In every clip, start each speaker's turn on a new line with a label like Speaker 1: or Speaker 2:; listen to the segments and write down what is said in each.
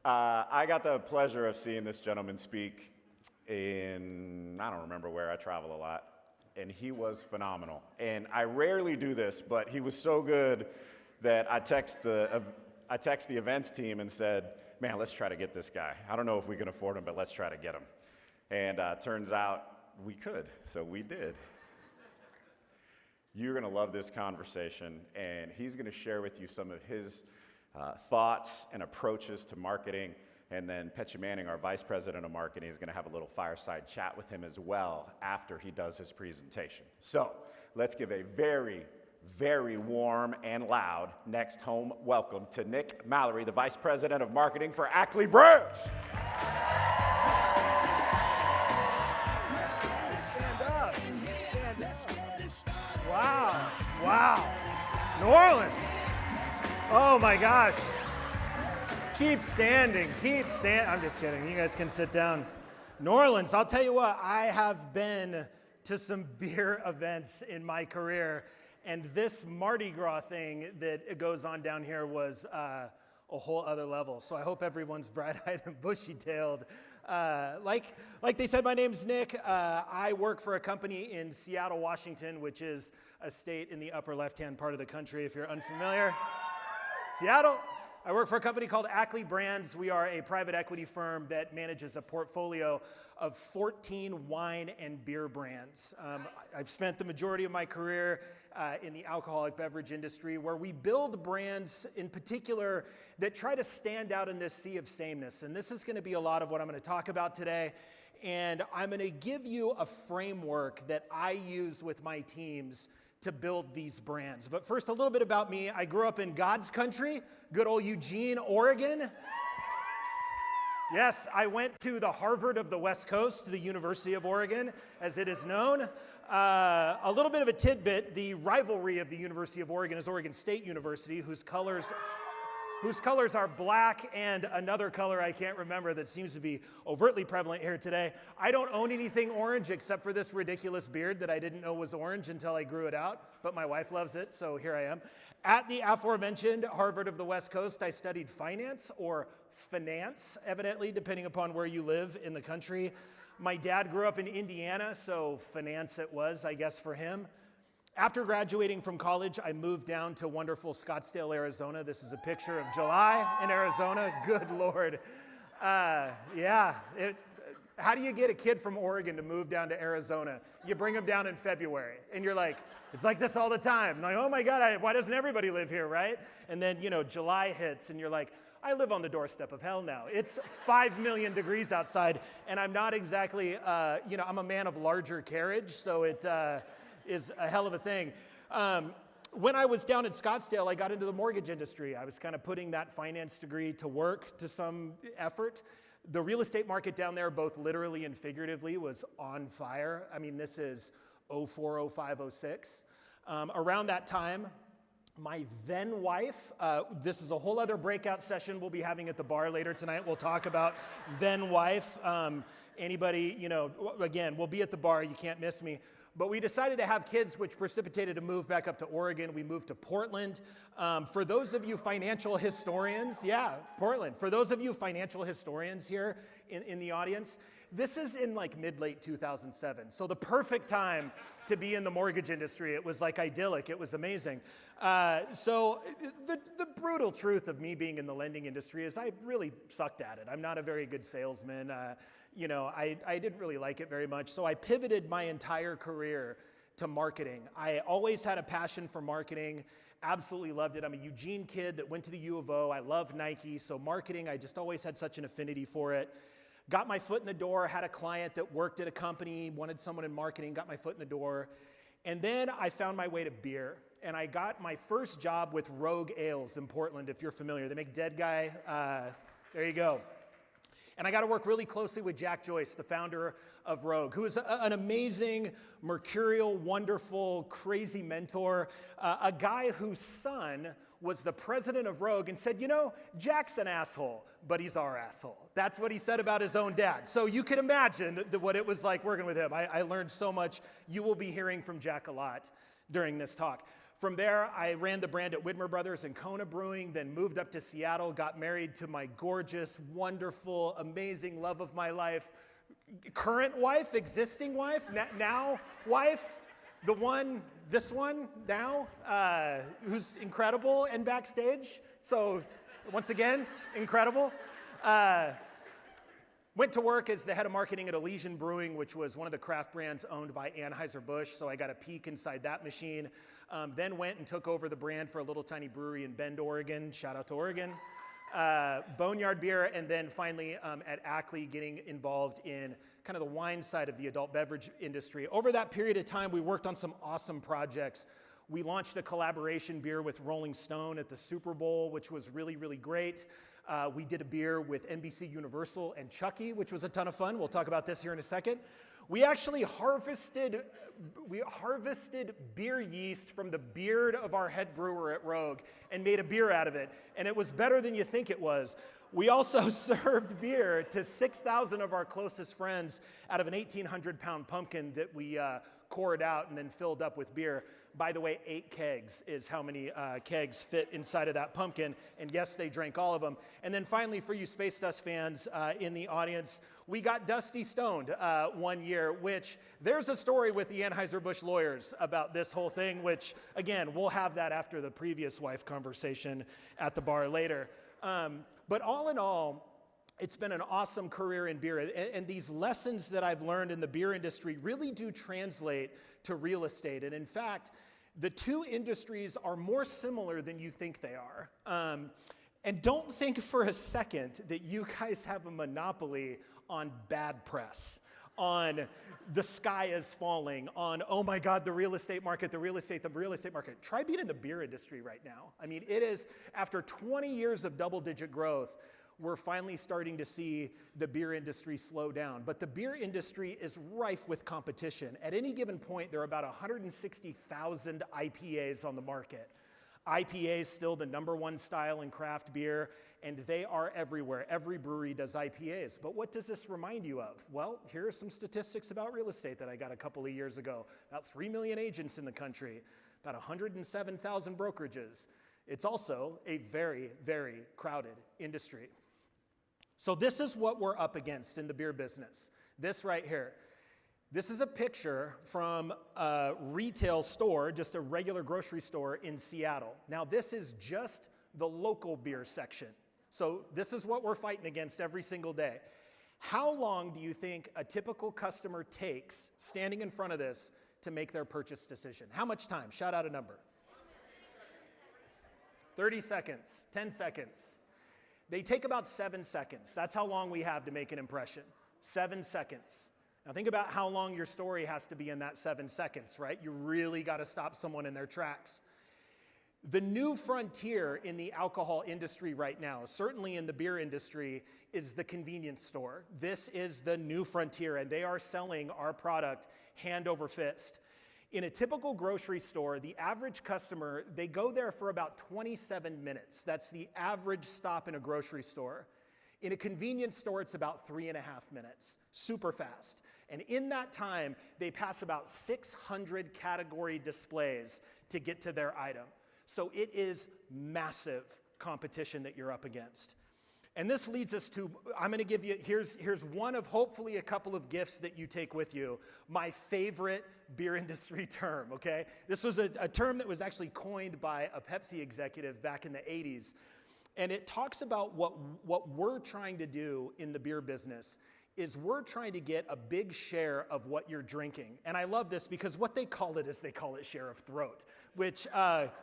Speaker 1: I got the pleasure of seeing this gentleman speak in, I don't remember where, I travel a lot, and he was phenomenal. And I rarely do this, but he was so good that I text the events team and said, man, let's try to get this guy. I don't know if we can afford him, but let's try to get him. And turns out we could, so we did. You're gonna love this conversation, and he's gonna share with you some of his thoughts and approaches to marketing. And then Petcha Manning, our Vice President of Marketing, is gonna have a little fireside chat with him as well after he does his presentation. So let's give a very, very warm and loud NextHome welcome to Nick Mallory, the Vice President of Marketing for S.I.M.P.L.E branch.
Speaker 2: Wow, wow. New Orleans. Oh my gosh. Keep standing, I'm just kidding, you guys can sit down. New Orleans, I'll tell you what, I have been to some beer events in my career, and this Mardi Gras thing that goes on down here was a whole other level. So I hope everyone's bright-eyed and bushy-tailed. Like they said, my name's Nick. I work for a company in Seattle, Washington, which is a state in the upper left-hand part of the country, if you're unfamiliar. Seattle. I work for a company called S.I.M.P.L.E Brands. We are a private equity firm that manages a portfolio of 14 wine and beer brands. I've spent the majority of my career in the alcoholic beverage industry, where we build brands in particular that try to stand out in this sea of sameness. And this is going to be a lot of what I'm going to talk about today. And I'm going to give you a framework that I use with my teams to build these brands. But first, a little bit about me. I grew up in God's country, good old Eugene, Oregon. Yes, I went to the Harvard of the West Coast, the University of Oregon, as it is known. A little bit of a tidbit, the rivalry of the University of Oregon is Oregon State University, whose colors are black and another color I can't remember that seems to be overtly prevalent here today. I don't own anything orange except for this ridiculous beard that I didn't know was orange until I grew it out, but my wife loves it, so here I am. At the aforementioned Harvard of the West Coast, I studied finance, or finance, evidently, depending upon where you live in the country. My dad grew up in Indiana, so finance it was, I guess, for him. After graduating from college, I moved down to wonderful Scottsdale, Arizona. This is a picture of July in Arizona. Good Lord. How do you get a kid from Oregon to move down to Arizona? You bring them down in February, and you're like, it's like this all the time. I'm like, oh my God, why doesn't everybody live here, right? And then, July hits, and you're like, I live on the doorstep of hell now. It's 5 million degrees outside, and I'm not exactly, I'm a man of larger carriage, so it is a hell of a thing. When I was down in Scottsdale, I got into the mortgage industry. I was kind of putting that finance degree to work to some effort. The real estate market down there, both literally and figuratively, was on fire. I mean, this is 04, 05, 06. Around that time, my then wife, this is a whole other breakout session we'll be having at the bar later tonight. We'll talk about then wife. Anybody, again, we'll be at the bar. You can't miss me. But we decided to have kids, which precipitated a move back up to Oregon. We moved to Portland. For those of you financial historians, Portland. For those of you financial historians here in the audience, this is in like mid-late 2007. So the perfect time to be in the mortgage industry. It was like idyllic. It was amazing. So the brutal truth of me being in the lending industry is I really sucked at it. I'm not a very good salesman. I didn't really like it very much. So I pivoted my entire career to marketing. I always had a passion for marketing, absolutely loved it. I'm a Eugene kid that went to the U of O. I love Nike, so marketing, I just always had such an affinity for it. Got my foot in the door, had a client that worked at a company, wanted someone in marketing, got my foot in the door. And then I found my way to beer. And I got my first job with Rogue Ales in Portland, if you're familiar. They make Dead Guy. There you go. And I got to work really closely with Jack Joyce, the founder of Rogue, who is an amazing, mercurial, wonderful, crazy mentor, a guy whose son was the president of Rogue and said, Jack's an asshole, but he's our asshole. That's what he said about his own dad. So you can imagine what it was like working with him. I learned so much. You will be hearing from Jack a lot during this talk. From there, I ran the brand at Widmer Brothers and Kona Brewing, then moved up to Seattle, got married to my gorgeous, wonderful, amazing love of my life, current wife, existing wife, now wife, this one now, who's incredible and backstage. So once again, incredible. Went to work as the head of marketing at Elysian Brewing, which was one of the craft brands owned by Anheuser-Busch, so I got a peek inside that machine. Then went and took over the brand for a little tiny brewery in Bend, Oregon. Shout out to Oregon. Boneyard Beer, and then finally at Ackley getting involved in kind of the wine side of the adult beverage industry. Over that period of time, we worked on some awesome projects. We launched a collaboration beer with Rolling Stone at the Super Bowl, which was really, really great. We did a beer with NBC Universal and Chucky, which was a ton of fun. We'll talk about this here in a second. We actually harvested beer yeast from the beard of our head brewer at Rogue and made a beer out of it, and it was better than you think it was. We also served beer to 6,000 of our closest friends out of an 1,800-pound pumpkin that we cored out and then filled up with beer. By the way, 8 kegs is how many kegs fit inside of that pumpkin, and yes, they drank all of them. And then finally, for you Space Dust fans in the audience, we got Dusty stoned one year, which there's a story with the Anheuser-Busch lawyers about this whole thing, which, again, we'll have that after the previous wife conversation at the bar later. But all in all, it's been an awesome career in beer, and these lessons that I've learned in the beer industry really do translate to real estate. And in fact, the two industries are more similar than you think they are. And don't think for a second that you guys have a monopoly on bad press, on the sky is falling, on, oh my God, the real estate market. Try being in the beer industry right now. I mean, it is, after 20 years of double-digit growth, we're finally starting to see the beer industry slow down. But the beer industry is rife with competition. At any given point, there are about 160,000 IPAs on the market. IPA is still the #1 style in craft beer, and they are everywhere. Every brewery does IPAs. But what does this remind you of? Well, here are some statistics about real estate that I got a couple of years ago. About 3 million agents in the country, about 107,000 brokerages. It's also a very, very crowded industry. So this is what we're up against in the beer business. This right here. This is a picture from a retail store, just a regular grocery store in Seattle. Now this is just the local beer section. So this is what we're fighting against every single day. How long do you think a typical customer takes standing in front of this to make their purchase decision? How much time? Shout out a number. 30 seconds, 10 seconds. They take about 7 seconds. That's how long we have to make an impression. 7 seconds. Now think about how long your story has to be in that 7 seconds, right? You really got to stop someone in their tracks. The new frontier in the alcohol industry right now, certainly in the beer industry, is the convenience store. This is the new frontier, and they are selling our product hand over fist. In a typical grocery store, the average customer, they go there for about 27 minutes. That's the average stop in a grocery store. In a convenience store, it's about 3.5 minutes, super fast. And in that time, they pass about 600 category displays to get to their item. So it is massive competition that you're up against. And this leads us to, I'm going to give you, here's one of hopefully a couple of gifts that you take with you. My favorite beer industry term, okay? This was a term that was actually coined by a Pepsi executive back in the 80s. And it talks about what we're trying to do in the beer business is we're trying to get a big share of what you're drinking. And I love this because what they call it is they call it share of throat, which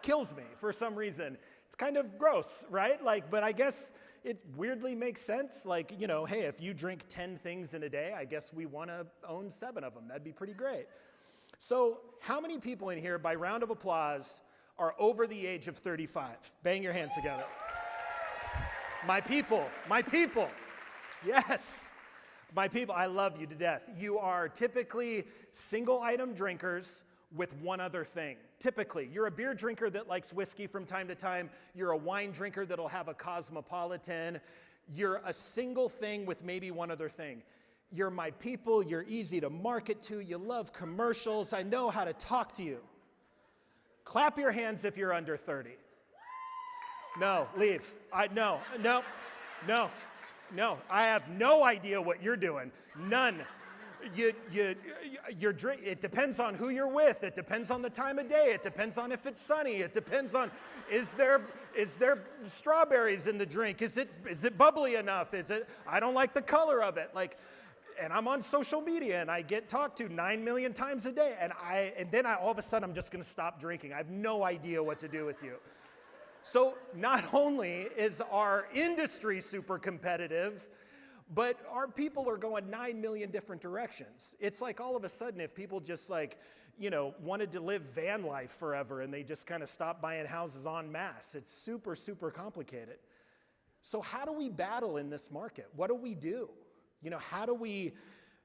Speaker 2: kills me for some reason. It's kind of gross, right? But I guess it weirdly makes sense. Hey, if you drink 10 things in a day, I guess we want to own 7 of them. That'd be pretty great. So how many people in here, by round of applause, are over the age of 35? Bang your hands together. My people, yes. My people, I love you to death. You are typically single item drinkers with one other thing. Typically, you're a beer drinker that likes whiskey from time to time. You're a wine drinker that'll have a Cosmopolitan. You're a single thing with maybe one other thing. You're my people. You're easy to market to. You love commercials. I know how to talk to you. Clap your hands if you're under 30. No, leave. No. I have no idea what you're doing. None. Your drink, it depends on who you're with. It depends on the time of day. It depends on if it's sunny. It depends on, is there strawberries in the drink? Is it bubbly enough? I don't like the color of it. And I'm on social media and I get talked to 9 million times a day. And then all of a sudden I'm just going to stop drinking. I have no idea what to do with you. So not only is our industry super competitive, but our people are going 9 million different directions. It's like all of a sudden if people just wanted to live van life forever and they just kind of stopped buying houses en masse. It's super, super complicated. So how do we battle in this market? What do we do? How do we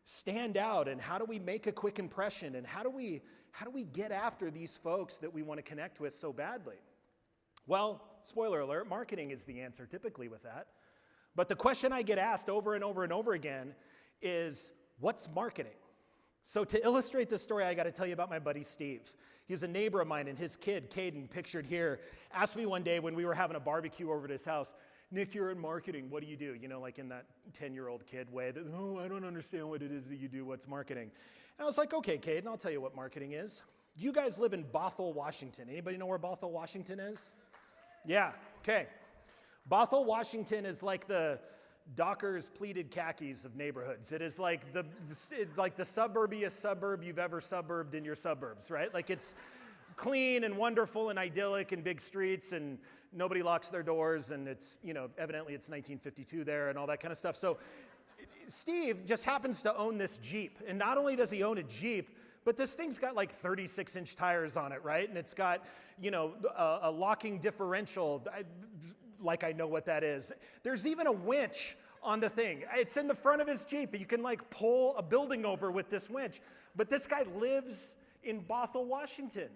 Speaker 2: stand out and how do we make a quick impression and how do we get after these folks that we want to connect with so badly? Well, spoiler alert, marketing is the answer typically with that. But the question I get asked over and over and over again is, what's marketing? So to illustrate this story, I got to tell you about my buddy Steve. He's a neighbor of mine, and his kid, Caden, pictured here, asked me one day when we were having a barbecue over at his house, Nick, you're in marketing, what do you do? Like in that 10-year-old kid way, that, oh, I don't understand what it is that you do, what's marketing? And I was like, okay, Caden, I'll tell you what marketing is. You guys live in Bothell, Washington. Anybody know where Bothell, Washington is? Yeah, okay. Bothell, Washington is like the Dockers pleated khakis of neighborhoods. It is like the suburbiest suburb you've ever suburbed in your suburbs, right? It's clean and wonderful and idyllic and big streets and nobody locks their doors and it's, evidently it's 1952 there and all that kind of stuff. So Steve just happens to own this Jeep. And not only does he own a Jeep, but this thing's got 36-inch tires on it, right? And it's got, a locking differential. I know what that is. There's even a winch on the thing. It's in the front of his Jeep. You can pull a building over with this winch. But this guy lives in Bothell, Washington.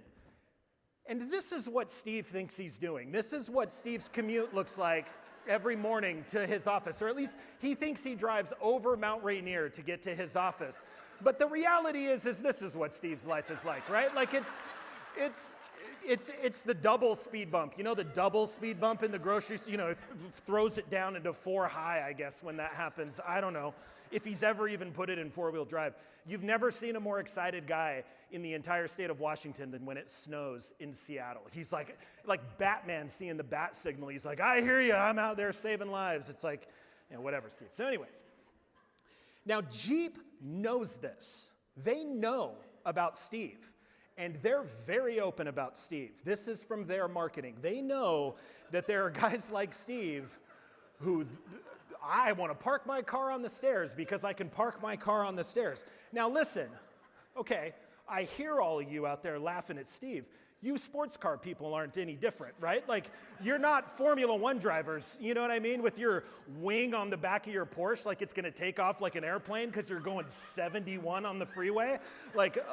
Speaker 2: And this is what Steve thinks he's doing. This is what Steve's commute looks like every morning to his office, or at least he thinks he drives over Mount Rainier to get to his office. But the reality is this is what Steve's life is like, right? It's the double speed bump. The double speed bump in the grocery store, it throws it down into 4 high, I guess, when that happens. I don't know if he's ever even put it in 4-wheel drive. You've never seen a more excited guy in the entire state of Washington than when it snows in Seattle. He's like Batman seeing the bat signal. He's like, I hear you, I'm out there saving lives. It's whatever, Steve. So anyways, now Jeep knows this. They know about Steve. And they're very open about Steve. This is from their marketing. They know that there are guys like Steve who, I want to park my car on the stairs because I can park my car on the stairs. Now listen, okay, I hear all of you out there laughing at Steve. You sports car people aren't any different, right? You're not Formula One drivers, you know what I mean? With your wing on the back of your Porsche, it's going to take off like an airplane because you're going 71 on the freeway.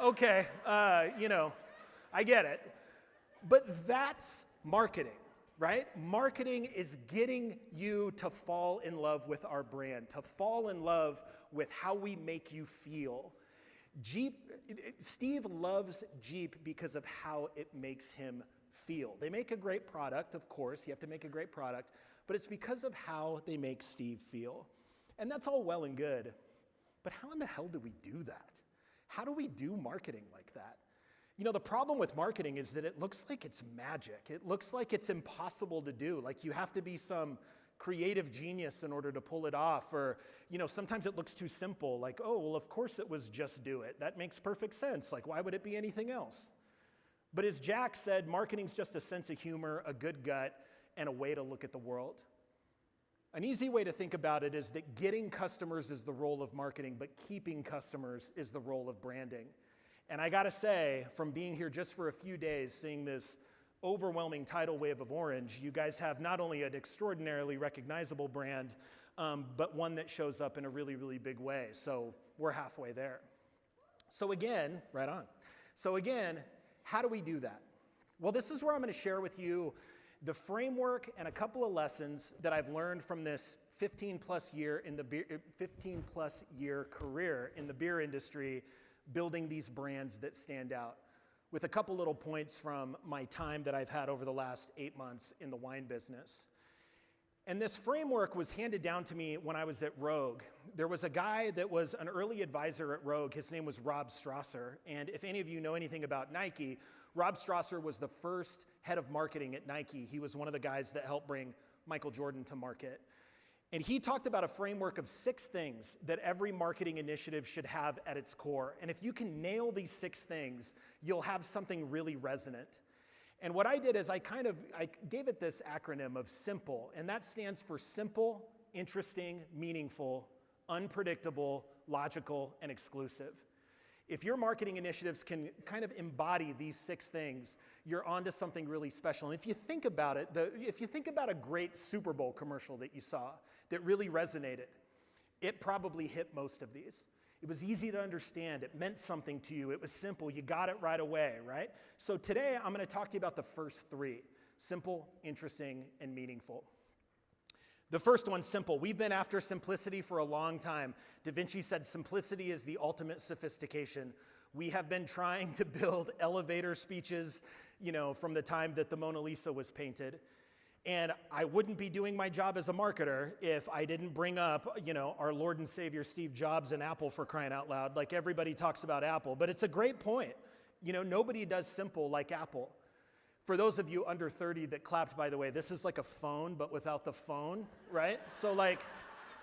Speaker 2: Okay, I get it. But that's marketing, right? Marketing is getting you to fall in love with our brand, to fall in love with how we make you feel. Steve loves Jeep because of how it makes him feel. They make a great product, of course. You have to make a great product. But it's because of how they make Steve feel. And that's all well and good. But how in the hell do we do that? How do we do marketing like that? The problem with marketing is that it looks like it's magic. It looks like it's impossible to do. You have to be some creative genius in order to pull it off, or sometimes it looks too simple, oh, well, of course it was just do it. That makes perfect sense. Why would it be anything else? But as Jack said, marketing's just a sense of humor, a good gut, and a way to look at the world. An easy way to think about it is that getting customers is the role of marketing, but keeping customers is the role of branding. And I gotta say, from being here just for a few days, seeing this overwhelming tidal wave of orange, you guys have not only an extraordinarily recognizable brand, but one that shows up in a really, really big way. So we're halfway there. So again, right on. So again, how do we do that? Well, this is where I'm going to share with you the framework and a couple of lessons that I've learned from this 15-plus year career in the beer industry, building these brands that stand out. with a couple little points from my time that I've had over the last 8 months in the wine business. And this framework was handed down to me when I was at Rogue. There was a guy that was an early advisor at Rogue. His name was Rob Strasser. And if any of you know anything about Nike, Rob Strasser was the first head of marketing at Nike. He was one of the guys that helped bring Michael Jordan to market. And he talked about a framework of 6 things that every marketing initiative should have at its core. And if you can nail these 6 things, you'll have something really resonant. And what I did is I gave it this acronym of SIMPLE, and that stands for simple, interesting, meaningful, unpredictable, logical, and exclusive. If your marketing initiatives can kind of embody these 6 things, you're onto something really special. And if you think about it, if you think about a great Super Bowl commercial that you saw that really resonated, it probably hit most of these. It was easy to understand. It meant something to you. It was simple. You got it right away, right? So today, I'm going to talk to you about the first 3, simple, interesting, and meaningful. The first one, simple. We've been after simplicity for a long time. Da Vinci said simplicity is the ultimate sophistication. We have been trying to build elevator speeches, from the time that the Mona Lisa was painted. And I wouldn't be doing my job as a marketer if I didn't bring up, our Lord and Savior Steve Jobs and Apple, for crying out loud. Like, everybody talks about Apple, but it's a great point. Nobody does simple like Apple. For those of you under 30 that clapped, by the way, this is like a phone, but without the phone, right? So like,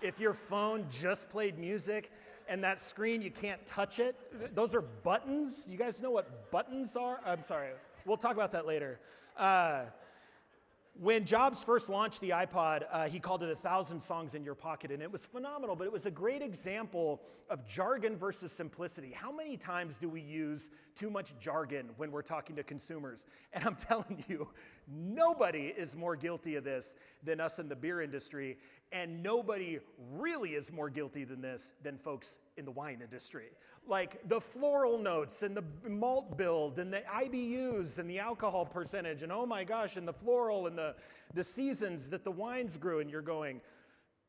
Speaker 2: if your phone just played music and that screen, you can't touch it, those are buttons. You guys know what buttons are? I'm sorry, we'll talk about that later. When Jobs first launched the iPod, he called it 1,000 songs in your pocket, and it was phenomenal, but it was a great example of jargon versus simplicity. How many times do we use too much jargon when we're talking to consumers? And I'm telling you, nobody is more guilty of this than us in the beer industry, and nobody really is more guilty than this than folks in the wine industry. Like the floral notes and the malt build and the IBUs and the alcohol percentage and oh my gosh, and the floral and the seasons that the wines grew, and you're going,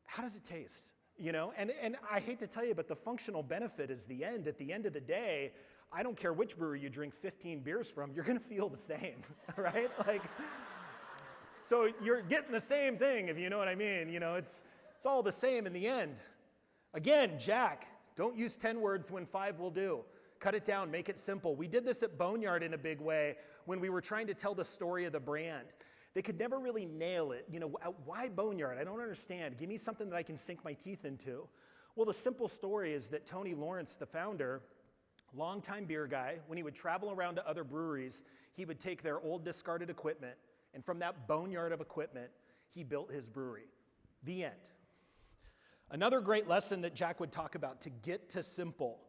Speaker 2: how does it taste? And I hate to tell you, but the functional benefit is the end. At the end of the day, I don't care which brewery you drink 15 beers from, you're gonna feel the same, right? So you're getting the same thing, if you know what I mean. It's all the same in the end. Again, Jack, don't use 10 words when 5 will do. Cut it down, make it simple. We did this at Boneyard in a big way when we were trying to tell the story of the brand. They could never really nail it. Why Boneyard? I don't understand. Give me something that I can sink my teeth into. Well, the simple story is that Tony Lawrence, the founder, longtime beer guy, when he would travel around to other breweries, he would take their old discarded equipment, and from that boneyard of equipment, he built his brewery. The end. Another great lesson that Jack would talk about to get to simple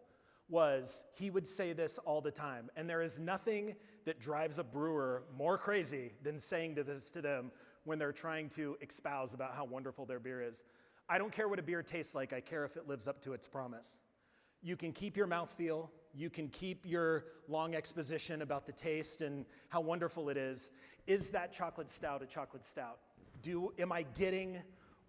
Speaker 2: was he would say this all the time, and there is nothing that drives a brewer more crazy than saying this to them when they're trying to espouse about how wonderful their beer is. I don't care what a beer tastes like, I care if it lives up to its promise. You can keep your mouthfeel, you can keep your long exposition about the taste and how wonderful it is. Is that chocolate stout a chocolate stout? Am I getting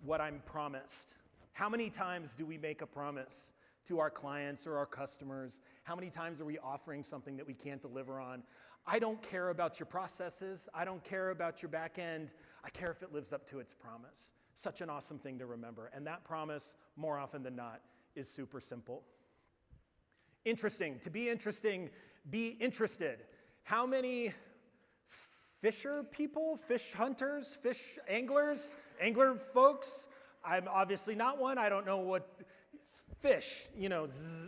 Speaker 2: what I'm promised? How many times do we make a promise to our clients or our customers? How many times are we offering something that we can't deliver on? I don't care about your processes. I don't care about your back end. I care if it lives up to its promise. Such an awesome thing to remember. And that promise, more often than not, is super simple. Interesting. To be interesting, be interested. How many fisher people, fish hunters, fish anglers, angler folks? I'm obviously not one. I don't know what fish,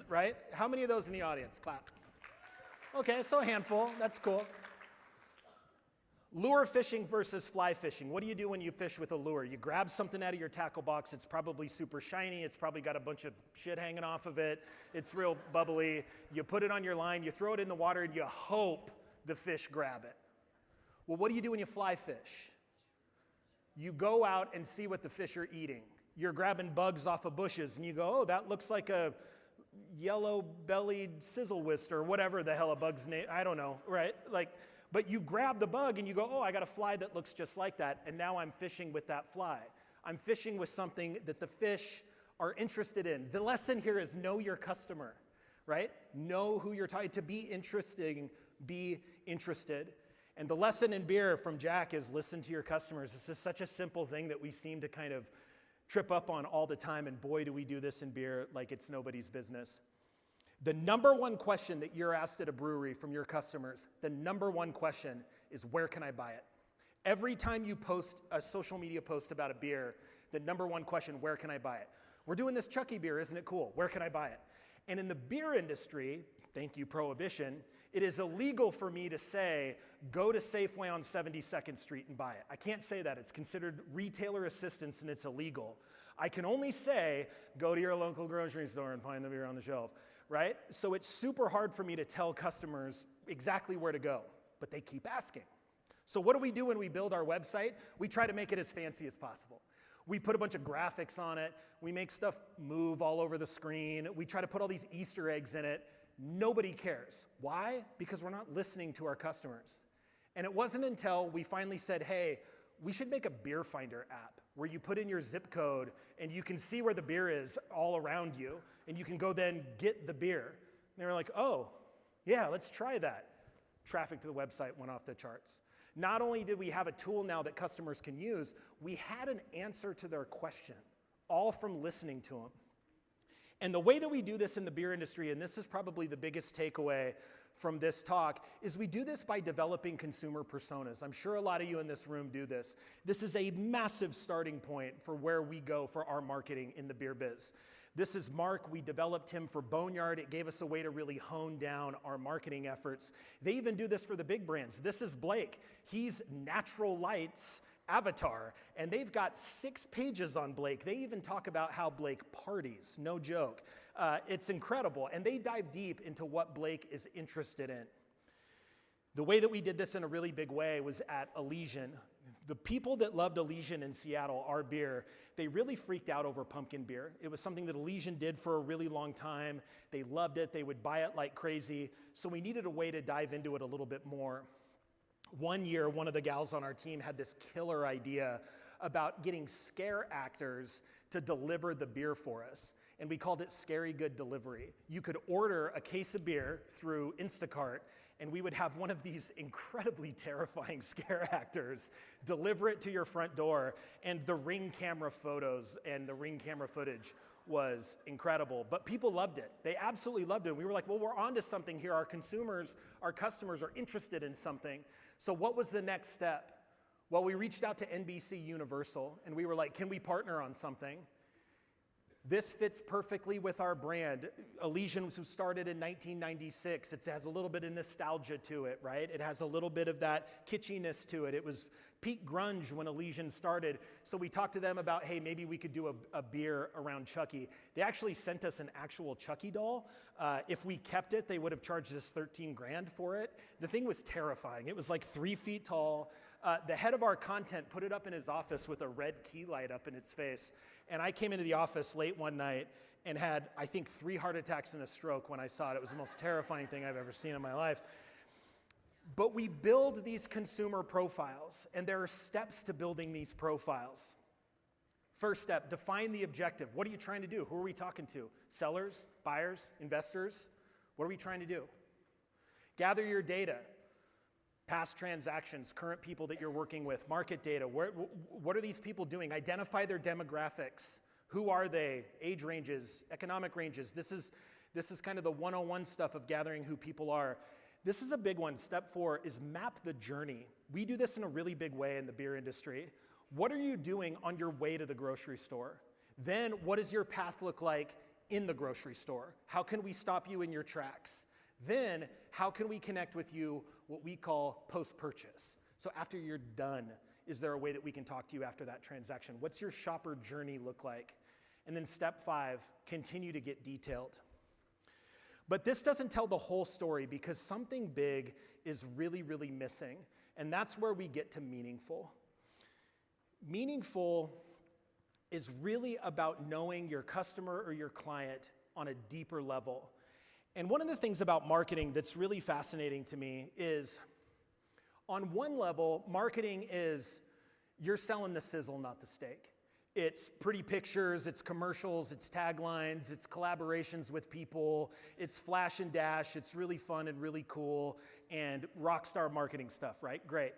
Speaker 2: right? How many of those in the audience? Clap. Okay, so a handful. That's cool. Lure fishing versus fly fishing. What do you do when you fish with a lure? You grab something out of your tackle box. It's probably super shiny. It's probably got a bunch of shit hanging off of it. It's real bubbly. You put it on your line. You throw it in the water, and you hope the fish grab it. Well, what do you do when you fly fish? You go out and see what the fish are eating. You're grabbing bugs off of bushes, and you go, oh, that looks like a yellow-bellied sizzle-whist or whatever the hell a bug's name, I don't know, right? But you grab the bug, and you go, oh, I got a fly that looks just like that, and now I'm fishing with that fly. I'm fishing with something that the fish are interested in. The lesson here is know your customer, right? Know who you're talking to. Be interesting, be interested. And the lesson in beer from Jack is listen to your customers. This is such a simple thing that we seem to kind of trip up on all the time, and boy, do we do this in beer like it's nobody's business. The number one question that you're asked at a brewery from your customers, the number one question is, where can I buy it? Every time you post a social media post about a beer, the number one question, where can I buy it? We're doing this Chucky beer, isn't it cool? Where can I buy it? And in the beer industry, thank you, Prohibition, it is illegal for me to say, go to Safeway on 72nd Street and buy it. I can't say that. It's considered retailer assistance and it's illegal. I can only say, go to your local grocery store and find the beer on the shelf, right? So it's super hard for me to tell customers exactly where to go, but they keep asking. So what do we do when we build our website? We try to make it as fancy as possible. We put a bunch of graphics on it. We make stuff move all over the screen. We try to put all these Easter eggs in it. Nobody cares. Why? Because we're not listening to our customers. And it wasn't until we finally said, hey, we should make a beer finder app where you put in your zip code and you can see where the beer is all around you and you can go then get the beer. And they were like, oh, yeah, let's try that. Traffic to the website went off the charts. Not only did we have a tool now that customers can use, we had an answer to their question, all from listening to them. And the way that we do this in the beer industry, and this is probably the biggest takeaway from this talk, is we do this by developing consumer personas. I'm sure a lot of you in this room do this. This is a massive starting point for where we go for our marketing in the beer biz. This is Mark. We developed him for Boneyard. It gave us a way to really hone down our marketing efforts. They even do this for the big brands. This is Blake. He's Natural Light's avatar, and they've got 6 pages on Blake. They even talk about how Blake parties, no joke. It's incredible, and they dive deep into what Blake is interested in. The way that we did this in a really big way was at Elysian. The people that loved Elysian in Seattle, our beer, they really freaked out over pumpkin beer. It was something that Elysian did for a really long time. They loved it. They would buy it like crazy. So we needed a way to dive into it a little bit more. One year, one of the gals on our team had this killer idea about getting scare actors to deliver the beer for us. And we called it Scary Good Delivery. You could order a case of beer through Instacart, and we would have one of these incredibly terrifying scare actors deliver it to your front door, and the Ring camera photos and the Ring camera footage was incredible. But people loved it. They absolutely loved it. And we were like, well, we're onto something here. Our consumers, our customers are interested in something. So what was the next step? Well, we reached out to NBC Universal, and we were like, can we partner on something? This fits perfectly with our brand. Elysian was started in 1996. It has a little bit of nostalgia to it, right? It has a little bit of that kitschiness to it. It was peak grunge when Elysian started. So we talked to them about, hey, maybe we could do a beer around Chucky. They actually sent us an actual Chucky doll. If we kept it, they would have charged us $13,000 for it. The thing was terrifying. It was like 3 feet tall. The head of our content put it up in his office with a red key light up in its face. And I came into the office late one night and had, I think, 3 heart attacks and a stroke when I saw it. It was the most terrifying thing I've ever seen in my life. But we build these consumer profiles, and there are steps to building these profiles. First step, define the objective. What are you trying to do? Who are we talking to? Sellers, buyers, investors? What are we trying to do? Gather your data. Past transactions, current people that you're working with, market data. What are these people doing? Identify their demographics. Who are they? Age ranges, economic ranges. This is kind of the 101 stuff of gathering who people are. This is a big one. Step 4 is map the journey. We do this in a really big way in the beer industry. What are you doing on your way to the grocery store? Then what does your path look like in the grocery store? How can we stop you in your tracks? Then how can we connect with you, what we call post-purchase? So after you're done, is there a way that we can talk to you after that transaction? What's your shopper journey look like? And then step 5, continue to get detailed. But this doesn't tell the whole story because something big is really, really missing. And that's where we get to meaningful. Meaningful is really about knowing your customer or your client on a deeper level. And one of the things about marketing that's really fascinating to me is, on one level, marketing is you're selling the sizzle, not the steak. It's pretty pictures, it's commercials, it's taglines, it's collaborations with people, it's flash and dash, it's really fun and really cool, and rock star marketing stuff, right? Great.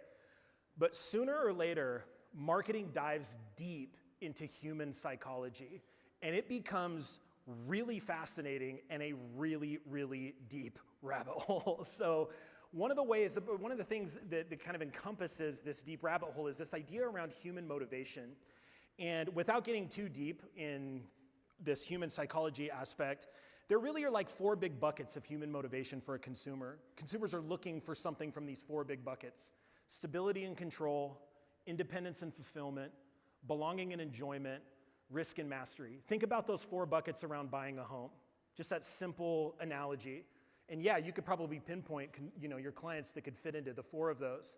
Speaker 2: But sooner or later, marketing dives deep into human psychology, and it becomes really fascinating and a really, really deep rabbit hole. So one of the things that kind of encompasses this deep rabbit hole is this idea around human motivation. And without getting too deep in this human psychology aspect, there really are like 4 big buckets of human motivation for a consumer. Consumers are looking for something from these 4 big buckets: stability and control, independence and fulfillment, belonging and enjoyment, risk and mastery. Think about those 4 buckets around buying a home. Just that simple analogy. And yeah, you could probably pinpoint, your clients that could fit into the 4 of those.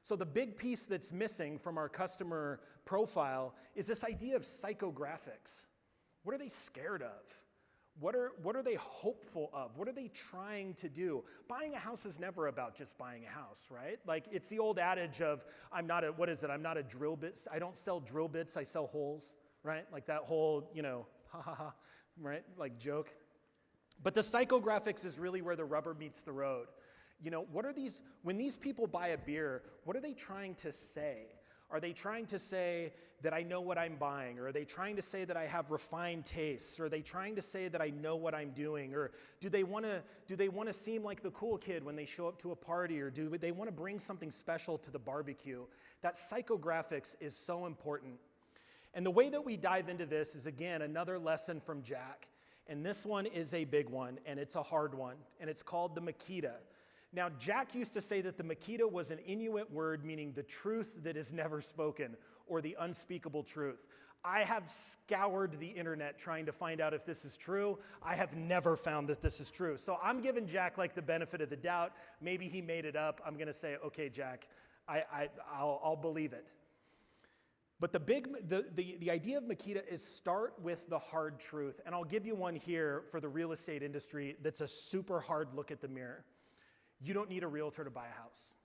Speaker 2: So the big piece that's missing from our customer profile is this idea of psychographics. What are they scared of? What are they hopeful of? What are they trying to do? Buying a house is never about just buying a house, right? Like, it's the old adage of, I'm not a drill bit, I don't sell drill bits, I sell holes, right? Like that whole, ha ha ha, right? Like joke. But the psychographics is really where the rubber meets the road. When these people buy a beer, what are they trying to say? Are they trying to say that I know what I'm buying? Or are they trying to say that I have refined tastes? Or are they trying to say that I know what I'm doing? Or do they want to seem like the cool kid when they show up to a party? Or do they want to bring something special to the barbecue? That psychographics is so important. And the way that we dive into this is, again, another lesson from Jack. And this one is a big one, and it's a hard one. And it's called the Makita. Now, Jack used to say that the Makita was an Inuit word meaning the truth that is never spoken, or the unspeakable truth. I have scoured the internet trying to find out if this is true. I have never found that this is true. So I'm giving Jack like the benefit of the doubt. Maybe he made it up. I'm going to say, okay, Jack, I'll believe it. But the idea of Makita is start with the hard truth. And I'll give you one here for the real estate industry that's a super hard look at the mirror. You don't need a realtor to buy a house.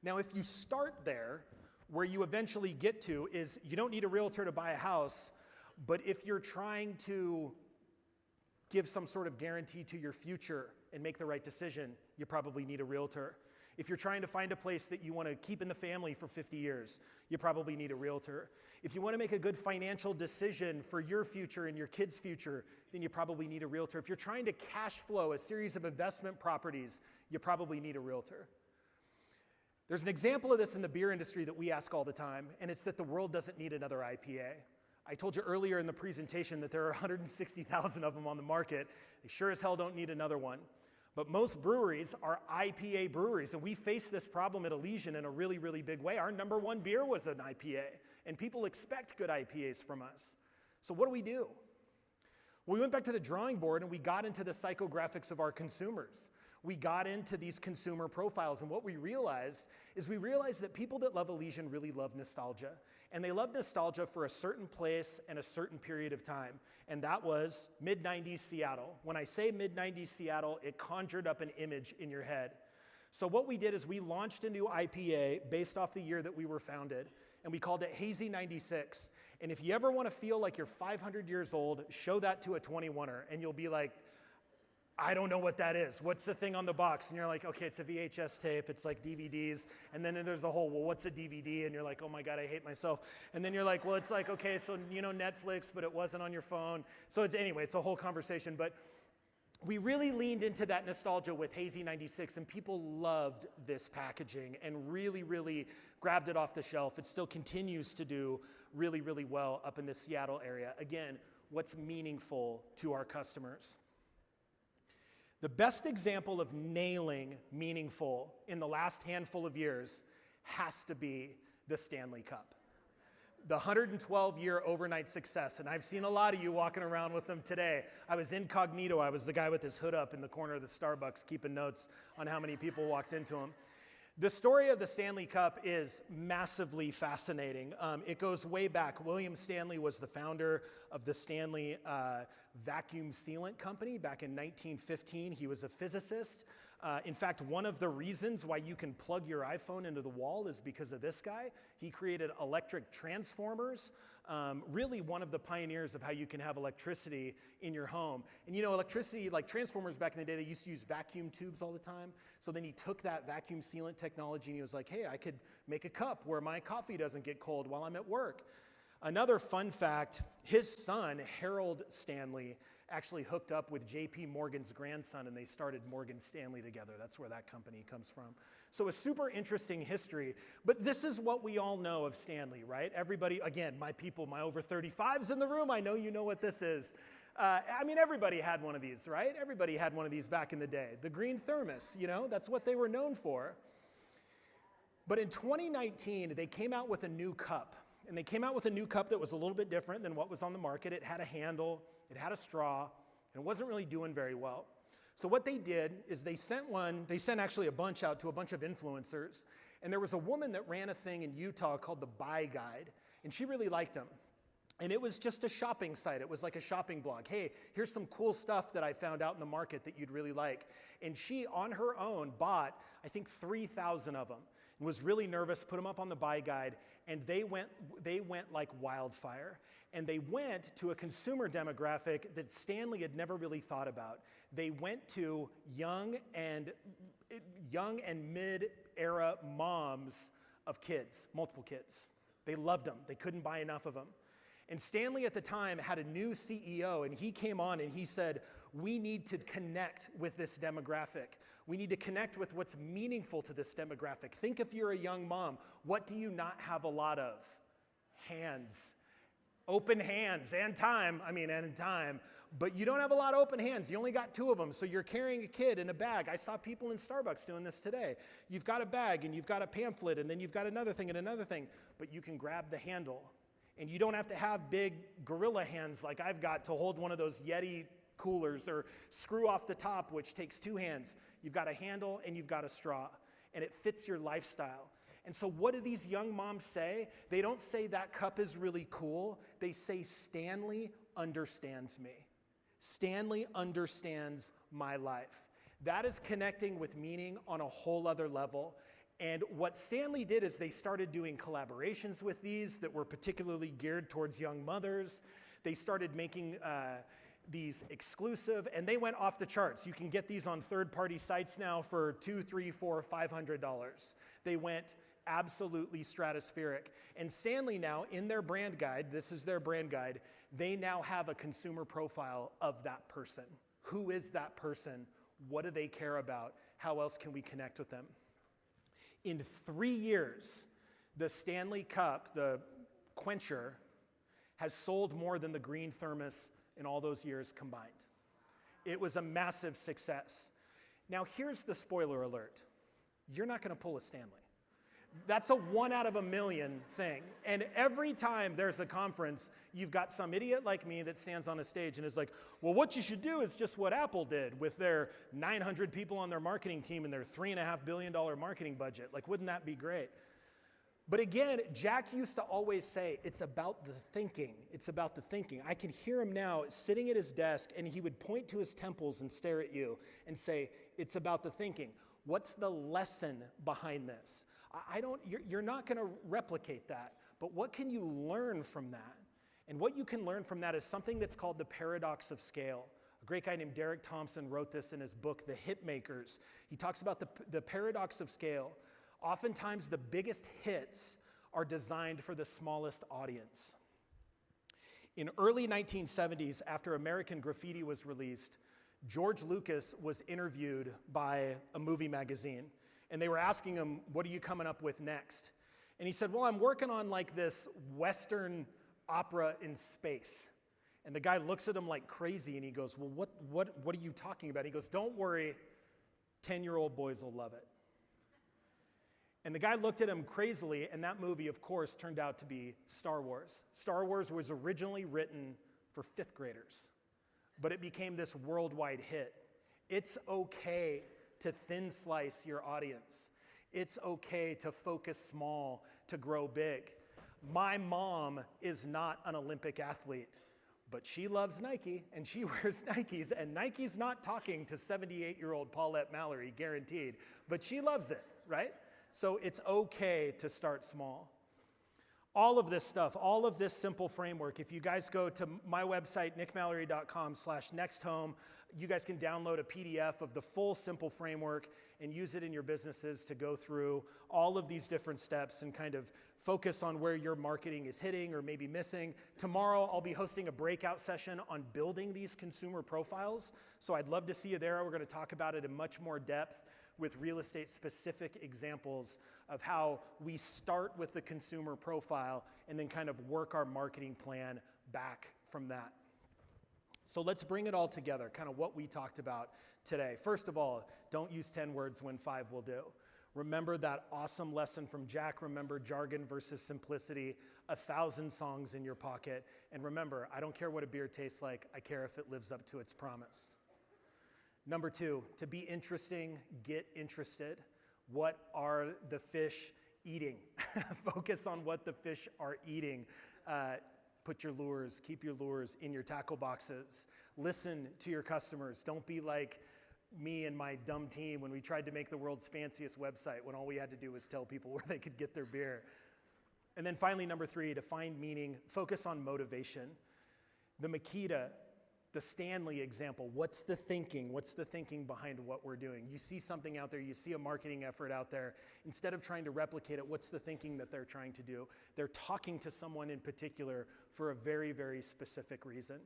Speaker 2: Now, if you start there, where you eventually get to is you don't need a realtor to buy a house, but if you're trying to give some sort of guarantee to your future and make the right decision, you probably need a realtor. If you're trying to find a place that you want to keep in the family for 50 years, you probably need a realtor. If you want to make a good financial decision for your future and your kids' future, then you probably need a realtor. If you're trying to cash flow a series of investment properties, you probably need a realtor. There's an example of this in the beer industry that we ask all the time, and it's that the world doesn't need another IPA. I told you earlier in the presentation that there are 160,000 of them on the market. They sure as hell don't need another one. But most breweries are IPA breweries, and we face this problem at Elysian in a really, really big way. Our number 1 beer was an IPA, and people expect good IPAs from us. So what do? Well, we went back to the drawing board, and we got into the psychographics of our consumers. We got into these consumer profiles, and what we realized that people that love Elysian really love nostalgia. And they love nostalgia for a certain place and a certain period of time, and that was mid-90s Seattle. When I say mid-90s Seattle, it conjured up an image in your head. So what we did is we launched a new IPA based off the year that we were founded, and we called it Hazy 96. And if you ever want to feel like you're 500 years old, show that to a 21er, and you'll be like, I don't know what that is. What's the thing on the box? And you're like, okay, it's a VHS tape. It's like DVDs. And then there's a whole, well, what's a DVD? And you're like, oh my God, I hate myself. And then you're like, well, it's like, okay, so Netflix, but it wasn't on your phone. So it's a whole conversation. But we really leaned into that nostalgia with Hazy 96, and people loved this packaging and really, really grabbed it off the shelf. It still continues to do really, really well up in the Seattle area. Again, what's meaningful to our customers. The best example of nailing meaningful in the last handful of years has to be the Stanley Cup. The 112-year overnight success, and I've seen a lot of you walking around with them today. I was incognito. I was the guy with his hood up in the corner of the Starbucks keeping notes on how many people walked into him. The story of the Stanley Cup is massively fascinating. It goes way back. William Stanley was the founder of the Stanley vacuum sealant company back in 1915. He was a physicist. In fact, one of the reasons why you can plug your iPhone into the wall is because of this guy. He created electric transformers really one of the pioneers of how you can have electricity in your home. And you know, electricity, like transformers back in the day, they used to use vacuum tubes all the time. So then he took that vacuum sealant technology and he was like, hey, I could make a cup where my coffee doesn't get cold while I'm at work. Another fun fact, his son, Harold Stanley, actually hooked up with J.P. Morgan's grandson and they started Morgan Stanley together. That's where that company comes from. So a super interesting history, but this is what we all know of Stanley, right? Everybody, again, my people, my over 35s in the room, I know you know what this is. I mean, everybody had one of these, right? Everybody had one of these back in the day. The green thermos, you know, that's what they were known for. But in 2019, they came out with a new cup. And they came out with a new cup that was a little bit different than what was on the market. It had a handle, it had a straw, and it wasn't really doing very well. So what they did is they sent actually a bunch out to a bunch of influencers. And there was a woman that ran a thing in Utah called the Buy Guide. And she really liked them. And it was just a shopping site. It was like a shopping blog. Hey, here's some cool stuff that I found out in the market that you'd really like. And she, on her own, bought, I think, 3,000 of them. And was really nervous, put them up on the Buy Guide, and they went like wildfire. And they went to a consumer demographic that Stanley had never really thought about. They went to young and mid-era moms of kids, multiple kids. They loved them. They couldn't buy enough of them. And Stanley at the time had a new CEO, and he came on and he said, we need to connect with this demographic. We need to connect with what's meaningful to this demographic. Think if you're a young mom, what do you not have a lot of? Hands. Open hands and time, but you don't have a lot of open hands. You only got 2 of them, so you're carrying a kid in a bag. I saw people in Starbucks doing this today. You've got a bag, and you've got a pamphlet, and then you've got another thing and another thing, but you can grab the handle. And you don't have to have big gorilla hands like I've got to hold one of those Yeti coolers or screw off the top, which takes 2 hands. You've got a handle and you've got a straw, and it fits your lifestyle. And so what do these young moms say? They don't say that cup is really cool. They say Stanley understands me. Stanley understands my life. That is connecting with meaning on a whole other level. And what Stanley did is they started doing collaborations with these that were particularly geared towards young mothers. They started making these exclusive, and they went off the charts. You can get these on third-party sites now for $200, $300, $400, $500. They went absolutely stratospheric. And Stanley now, in their brand guide, this is their brand guide, they now have a consumer profile of that person. Who is that person? What do they care about? How else can we connect with them? In 3 years, the Stanley Cup, the quencher, has sold more than the green thermos in all those years combined. It was a massive success. Now here's the spoiler alert. You're not gonna pull a Stanley. That's a 1 out of a million thing. And every time there's a conference, you've got some idiot like me that stands on a stage and is like, well, what you should do is just what Apple did with their 900 people on their marketing team and their $3.5 billion marketing budget. Like, wouldn't that be great? But again, Jack used to always say, it's about the thinking. It's about the thinking. I can hear him now sitting at his desk, and he would point to his temples and stare at you and say, it's about the thinking. What's the lesson behind this? You're not going to replicate that, but what can you learn from that? And what you can learn from that is something that's called the paradox of scale. A great guy named Derek Thompson wrote this in his book, The Hitmakers. He talks about the paradox of scale. Oftentimes, the biggest hits are designed for the smallest audience. In early 1970s, after American Graffiti was released, George Lucas was interviewed by a movie magazine. And they were asking him, what are you coming up with next? And he said, well, I'm working on like this Western opera in space. And the guy looks at him like crazy and he goes, well, what are you talking about? He goes, don't worry, 10-year-old boys will love it. And the guy looked at him crazily, and that movie, of course, turned out to be Star Wars. Star Wars was originally written for 5th graders, but it became this worldwide hit. It's okay to thin slice your audience. It's okay to focus small, to grow big. My mom is not an Olympic athlete, but she loves Nike and she wears Nikes, and Nike's not talking to 78-year-old Paulette Mallory, guaranteed, but she loves it, right? So it's okay to start small. all of this stuff, all of this simple framework, if you guys go to my website, nickmallory.com/nexthome, you guys can download a PDF of the full S.I.M.P.L.E framework and use it in your businesses to go through all of these different steps and kind of focus on where your marketing is hitting or maybe missing. Tomorrow, I'll be hosting a breakout session on building these consumer profiles. So I'd love to see you there. We're going to talk about it in much more depth with real estate specific examples of how we start with the consumer profile and then kind of work our marketing plan back from that. So let's bring it all together, kind of what we talked about today. First of all, don't use 10 words when 5 will do. Remember that awesome lesson from Jack. Remember jargon versus simplicity, 1,000 songs in your pocket. And remember, I don't care what a beer tastes like, I care if it lives up to its promise. Number 2, to be interesting, get interested. What are the fish eating? Focus on what the fish are eating. Put your lures, keep your lures in your tackle boxes. Listen to your customers. Don't be like me and my dumb team when we tried to make the world's fanciest website when all we had to do was tell people where they could get their beer. And then finally, number 3, to find meaning, focus on motivation. The Makita, the Stanley example, what's the thinking? What's the thinking behind what we're doing? You see something out there, you see a marketing effort out there. Instead of trying to replicate it, what's the thinking that they're trying to do? They're talking to someone in particular for a very, very specific reason.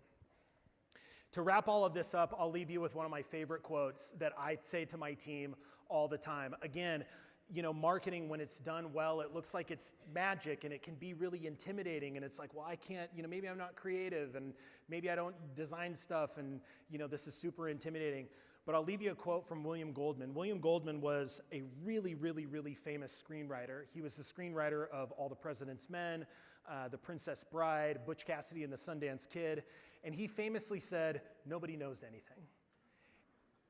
Speaker 2: To wrap all of this up, I'll leave you with one of my favorite quotes that I say to my team all the time. Again, you know, marketing, when it's done well, it looks like it's magic and it can be really intimidating. And it's like, well, I can't, you know, maybe I'm not creative and maybe I don't design stuff and, you know, this is super intimidating. But I'll leave you a quote from William Goldman. William Goldman was a really, really, really famous screenwriter. He was the screenwriter of All the President's Men, The Princess Bride, Butch Cassidy and the Sundance Kid. And he famously said, "Nobody knows anything."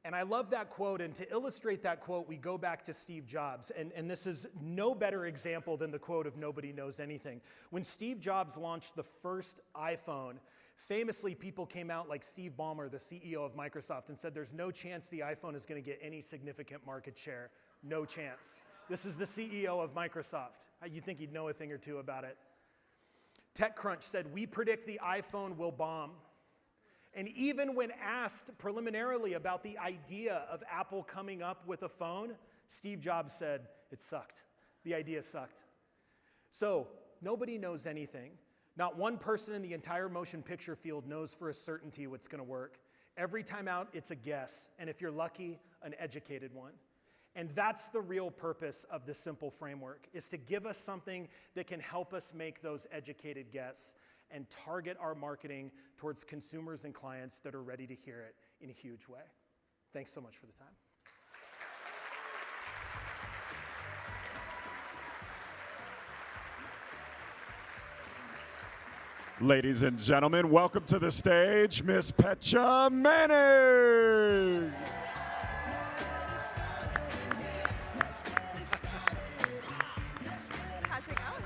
Speaker 2: And I love that quote, and to illustrate that quote, we go back to Steve Jobs, and this is no better example than the quote of "nobody knows anything." When Steve Jobs launched the first iPhone, famously people came out like Steve Ballmer, the CEO of Microsoft, and said there's no chance the iPhone is going to get any significant market share. No chance. This is the CEO of Microsoft. You'd think he'd know a thing or two about it. TechCrunch said, "We predict the iPhone will bomb." And even when asked preliminarily about the idea of Apple coming up with a phone, Steve Jobs said, it sucked. The idea sucked. So nobody knows anything. Not one person in the entire motion picture field knows for a certainty what's going to work. Every time out, it's a guess. And if you're lucky, an educated one. And that's the real purpose of the S.I.M.P.L.E framework, is to give us something that can help us make those educated guesses and target our marketing towards consumers and clients that are ready to hear it in a huge way. Thanks so much for the time.
Speaker 3: Ladies and gentlemen, welcome to the stage, Miss Pecha Manning.
Speaker 4: How's it going?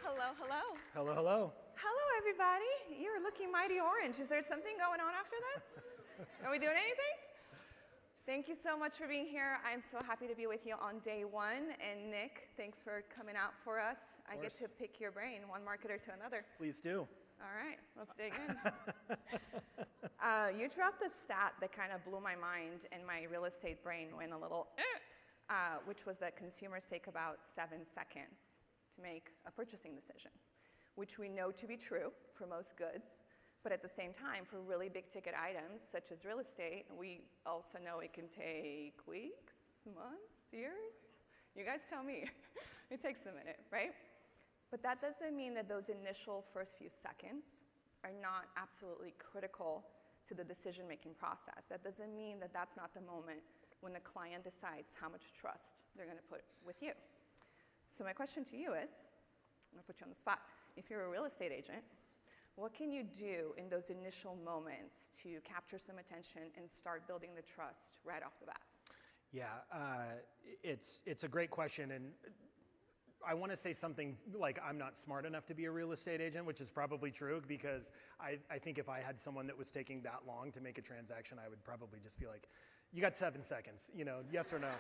Speaker 4: Hello, hello.
Speaker 2: Hello, hello.
Speaker 4: Hello, everybody. You're looking mighty orange. Is there something going on after this? Are we doing anything? Thank you so much for being here. I'm so happy to be with you on day 1. And Nick, thanks for coming out for us. I get to pick your brain, one marketer to another.
Speaker 2: Please do.
Speaker 4: All right, let's dig in. You dropped a stat that kind of blew my mind, and my real estate brain went a little, which was that consumers take about 7 seconds to make a purchasing decision, which we know to be true for most goods. But at the same time, for really big ticket items, such as real estate, we also know it can take weeks, months, years. You guys tell me. It takes a minute, right? But that doesn't mean that those initial first few seconds are not absolutely critical to the decision-making process. That doesn't mean that that's not the moment when the client decides how much trust they're going to put with you. So my question to you is, I'm going to put you on the spot. If you're a real estate agent, what can you do in those initial moments to capture some attention and start building the trust right off the bat?
Speaker 2: Yeah, it's a great question, and I want to say something like I'm not smart enough to be a real estate agent, which is probably true, because I think if I had someone that was taking that long to make a transaction, I would probably just be like, you got 7 seconds, you know, yes or no.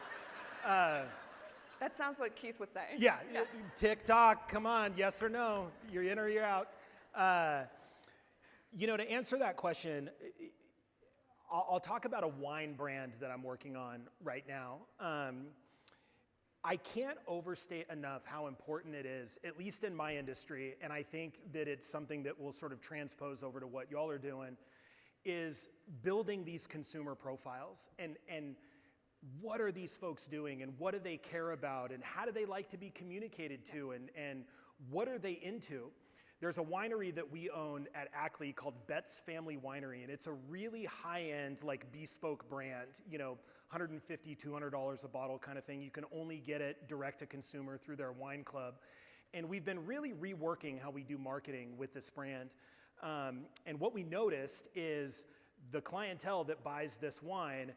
Speaker 4: That sounds what Keith would say.
Speaker 2: Yeah, TikTok, come on, yes or no, you're in or you're out. You know, to answer that question, I'll talk about a wine brand that I'm working on right now. I can't overstate enough how important it is, at least in my industry, and I think that it's something that will sort of transpose over to what y'all are doing, is building these consumer profiles and what are these folks doing and what do they care about and how do they like to be communicated to and what are they into? There's a winery that we own at Ackley called Betts Family Winery, and it's a really high-end, like bespoke brand, you know, $150, $200 a bottle kind of thing. You can only get it direct to consumer through their wine club. And we've been really reworking how we do marketing with this brand. And what we noticed is the clientele that buys this wine,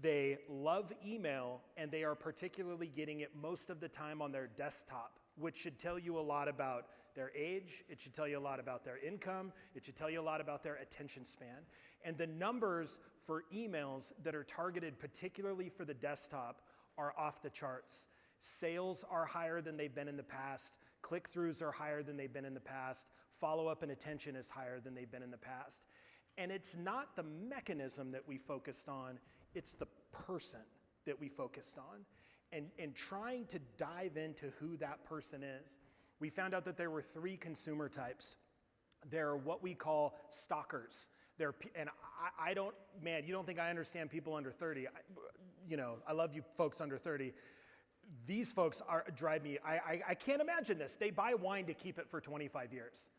Speaker 2: they love email, and they are particularly getting it most of the time on their desktop, which should tell you a lot about their age, it should tell you a lot about their income, it should tell you a lot about their attention span. And the numbers for emails that are targeted particularly for the desktop are off the charts. Sales are higher than they've been in the past, click-throughs are higher than they've been in the past, follow-up and attention is higher than they've been in the past. And it's not the mechanism that we focused on, it's the person that we focused on. And trying to dive into who that person is. We found out that there were 3 consumer types. There are what we call stalkers. I don't, man, you don't think I understand people under 30. I love you folks under 30. These folks drive me, I can't imagine this. They buy wine to keep it for 25 years.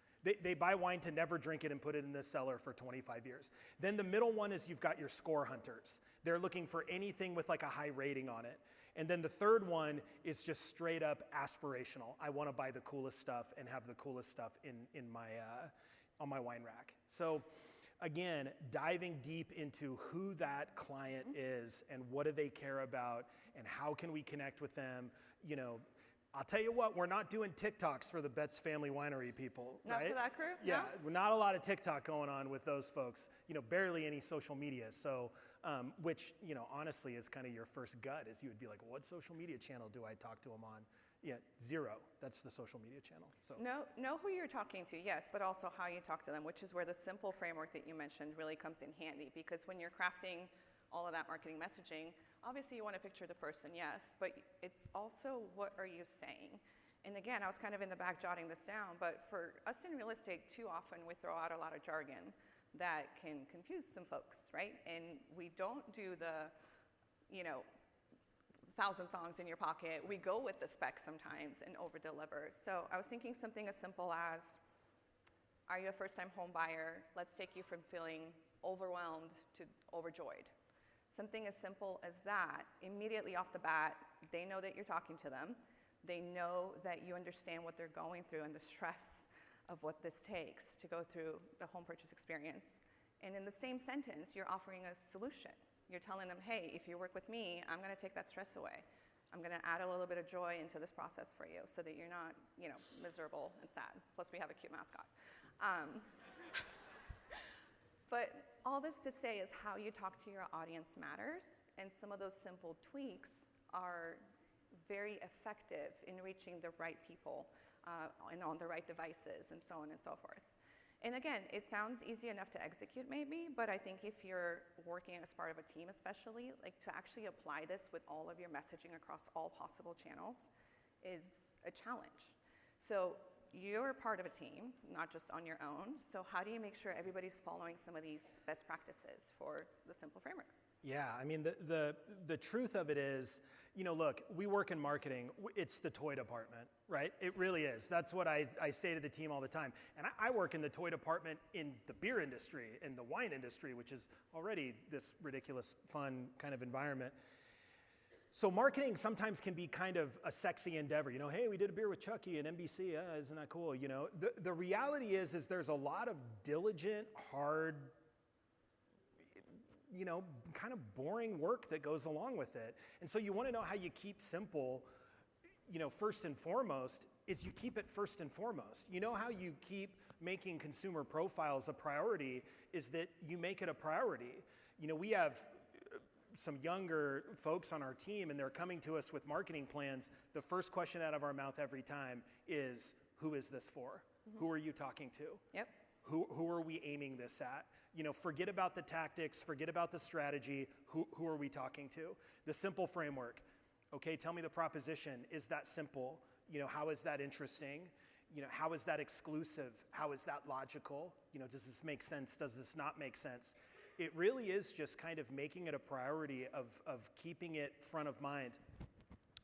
Speaker 2: They buy wine to never drink it and put it in the cellar for 25 years. Then the middle one is you've got your score hunters. They're looking for anything with like a high rating on it. And then the third one is just straight up aspirational. I want to buy the coolest stuff and have the coolest stuff on my wine rack. So again, diving deep into who that client is and what do they care about and how can we connect with them. You know, I'll tell you what, we're not doing TikToks for the Betts Family Winery people, right?
Speaker 4: Not for that crew?
Speaker 2: Yeah,
Speaker 4: No?
Speaker 2: not a lot of TikTok going on with those folks. You know, barely any social media. So, which, you know, honestly is kind of your first gut is you would be like, what social media channel do I talk to them on? Yeah, 0. That's the social media channel. So
Speaker 4: Know who you're talking to, yes, but also how you talk to them, which is where the simple framework that you mentioned really comes in handy. Because when you're crafting all of that marketing messaging, obviously you want to picture the person, yes, but it's also what are you saying? And again, I was kind of in the back jotting this down, but for us in real estate, too often we throw out a lot of jargon that can confuse some folks, right? And we don't do the, 1,000 songs in your pocket. We go with the specs sometimes and over-deliver. So I was thinking something as simple as, are you a first-time home buyer? Let's take you from feeling overwhelmed to overjoyed. Something as simple as that, immediately off the bat, they know that you're talking to them. They know that you understand what they're going through and the stress of what this takes to go through the home purchase experience. And in the same sentence, you're offering a solution. You're telling them, hey, if you work with me, I'm gonna take that stress away. I'm gonna add a little bit of joy into this process for you so that you're not, miserable and sad. Plus we have a cute mascot. But all this to say is how you talk to your audience matters, and some of those simple tweaks are very effective in reaching the right people and on the right devices and so on and so forth. And again, it sounds easy enough to execute maybe, but I think if you're working as part of a team especially, like to actually apply this with all of your messaging across all possible channels is a challenge. So you're part of a team, not just on your own. So how do you make sure everybody's following some of these best practices for the S.I.M.P.L.E. framework?
Speaker 2: yeah, I mean, the truth of it is, look, we work in marketing. It's the toy department, right? It really is. That's what I say to the team all the time. And I work in the toy department in the beer industry, in the wine industry, which is already this ridiculous, fun kind of environment. So marketing sometimes can be kind of a sexy endeavor. Hey, we did a beer with Chucky and NBC. Isn't that cool? The reality is there's a lot of diligent, hard, kind of boring work that goes along with it. And so you want to know how you keep simple, first and foremost, is you keep it first and foremost. How you keep making consumer profiles a priority is that you make it a priority. We have some younger folks on our team and they're coming to us with marketing plans, the first question out of our mouth every time is, who is this for? Who are you talking to?
Speaker 4: Yep.
Speaker 2: Who are we aiming this at? You know, forget about the tactics, forget about the strategy. Who are we talking to? The simple framework. Okay, tell me the proposition. Is that simple? You know, how is that interesting? You know, how is that exclusive? How is that logical? You know, does this make sense? Does this not make sense? It really is just kind of making it a priority of keeping it front of mind.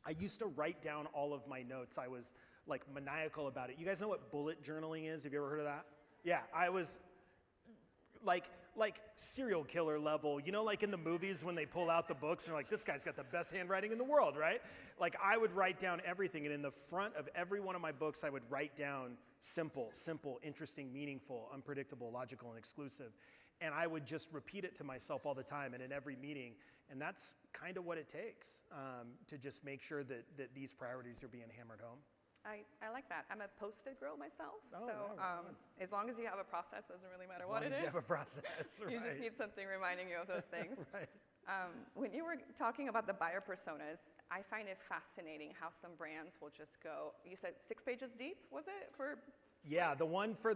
Speaker 2: I used to write down all of my notes. I was like maniacal about it. You guys know what bullet journaling is? Have you ever heard of that? Yeah, I was like serial killer level, you know, like in the movies when they pull out the books and they're like, this guy's got the best handwriting in the world, right? Like I would write down everything, and in the front of every one of my books, I would write down simple, interesting, meaningful, unpredictable, logical, and exclusive. And I would just repeat it to myself all the time and in every meeting. And that's kind of what it takes to just make sure that these priorities are being hammered home.
Speaker 4: I like that. I'm a Post-it girl myself,
Speaker 2: Oh,
Speaker 4: so
Speaker 2: right.
Speaker 4: As long as you have a process, doesn't really matter
Speaker 2: As
Speaker 4: what
Speaker 2: long
Speaker 4: it
Speaker 2: as
Speaker 4: is.
Speaker 2: you have a process,
Speaker 4: You
Speaker 2: right.
Speaker 4: just need something reminding you of those things.
Speaker 2: Right.
Speaker 4: When you were talking about the buyer personas, I find it fascinating how some brands will just go, you said 6 pages deep, was it?
Speaker 2: Yeah, the one for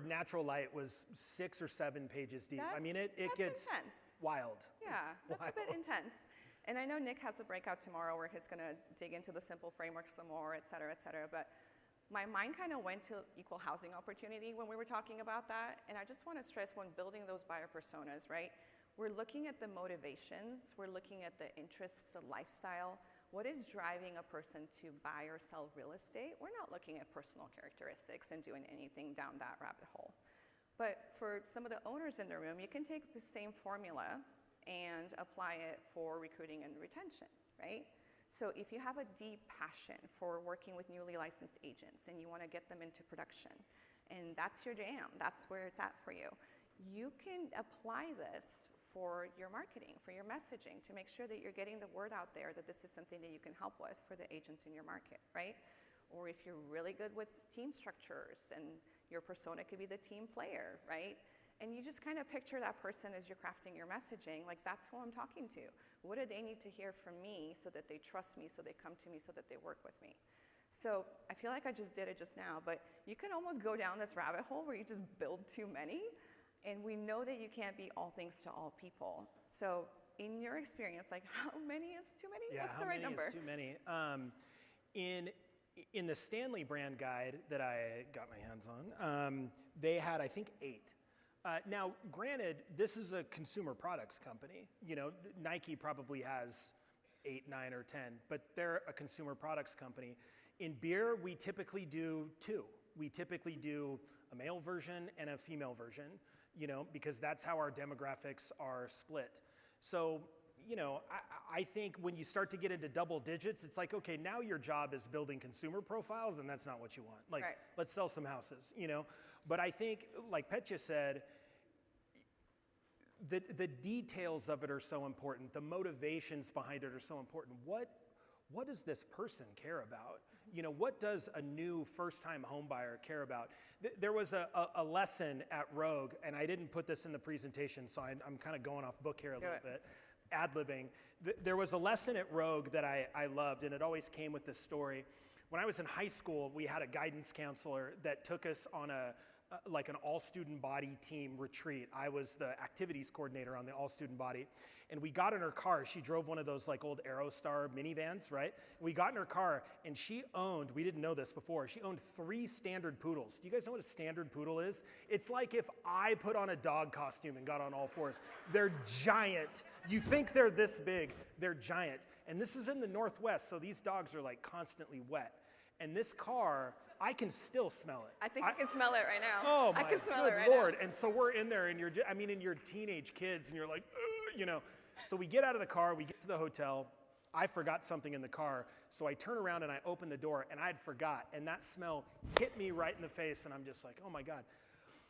Speaker 2: Natural Light was 6 or 7 pages deep. I mean, it
Speaker 4: that's
Speaker 2: gets
Speaker 4: intense.
Speaker 2: wild.
Speaker 4: Yeah, that's a bit
Speaker 2: Wild.
Speaker 4: intense. And I know Nick has a breakout tomorrow where he's going to dig into the simple frameworks some more, et cetera, but my mind kind of went to equal housing opportunity when we were talking about that. And I just want to stress, when building those buyer personas, right, we're looking at the motivations, we're looking at the interests, the lifestyle. What is driving a person to buy or sell real estate? We're not looking at personal characteristics and doing anything down that rabbit hole. But for some of the owners in the room, you can take the same formula and apply it for recruiting and retention, right? So if you have a deep passion for working with newly licensed agents and you want to get them into production, and that's your jam, that's where it's at for you, you can apply this for your marketing, for your messaging, to make sure that you're getting the word out there that this is something that you can help with for the agents in your market, right? Or if you're really good with team structures and your persona could be the team player, right? And you just kind of picture that person as you're crafting your messaging, like that's who I'm talking to. What do they need to hear from me so that they trust me, so they come to me, so that they work with me? So I feel like I just did it just now, but you can almost go down this rabbit hole where you just build too many. And we know that you can't be all things to all people. So in your experience, like how many is too many?
Speaker 2: Yeah,
Speaker 4: What's the right number?
Speaker 2: How many is too many? In the Stanley brand guide that I got my hands on, they had, I think, 8. Now, granted, this is a consumer products company. You know, Nike probably has 8, 9, or 10, but they're a consumer products company. In beer, we typically do 2. We typically do a male version and a female version, you know, because that's how our demographics are split. So, you know, I think when you start to get into double digits, it's like, okay, now your job is building consumer profiles, and that's not what you want. Like,
Speaker 4: right.
Speaker 2: Let's sell some houses, you know? But I think, like Petya said, the details of it are so important. The motivations behind it are so important. What does this person care about? You know, what does a new first-time home buyer care about? There was a lesson at Rogue, and I didn't put this in the presentation, so I'm kind of going off book here a little bit, ad-libbing. There was a lesson at Rogue that I loved, and it always came with this story. When I was in high school, we had a guidance counselor that took us on like an all-student body team retreat. I was the activities coordinator on the all-student body. And we got in her car. She drove one of those like old Aerostar minivans, right? We got in her car, and she owned, we didn't know this before, she owned 3 standard poodles. Do you guys know what a standard poodle is? It's like if I put on a dog costume and got on all 4s. They're giant. You think they're this big, they're giant. And this is in the Northwest, so these dogs are like constantly wet. And this car, I can still smell it.
Speaker 4: I think I can smell it right now.
Speaker 2: Oh my
Speaker 4: I can smell
Speaker 2: good
Speaker 4: it right
Speaker 2: Lord.
Speaker 4: now.
Speaker 2: And so we're in there, and you're teenage kids, and you're like, you know. So we get out of the car, we get to the hotel. I forgot something in the car, so I turn around and I open the door, and I had forgot, and that smell hit me right in the face, and I'm just like, oh my God.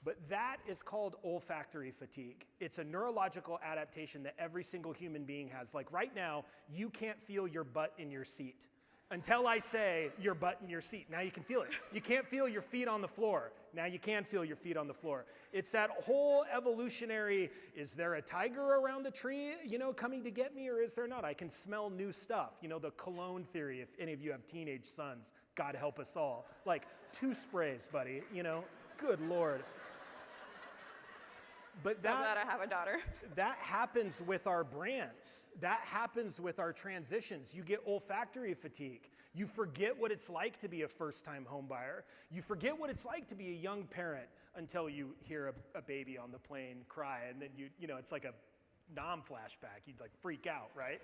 Speaker 2: But that is called olfactory fatigue. It's a neurological adaptation that every single human being has. Like right now, you can't feel your butt in your seat. until I say your butt in your seat. Now you can feel it. You can't feel your feet on the floor. Now you can feel your feet on the floor. It's that whole evolutionary, is there a tiger around the tree, coming to get me, or is there not? I can smell new stuff. The cologne theory, if any of you have teenage sons, God help us all. Like 2 sprays, buddy, good Lord. But
Speaker 4: So glad I have a daughter.
Speaker 2: That happens with our brands. That happens with our transitions. You get olfactory fatigue. You forget what it's like to be a first-time home buyer. You forget what it's like to be a young parent until you hear a baby on the plane cry, and then it's like a Nam flashback. You'd like freak out, right?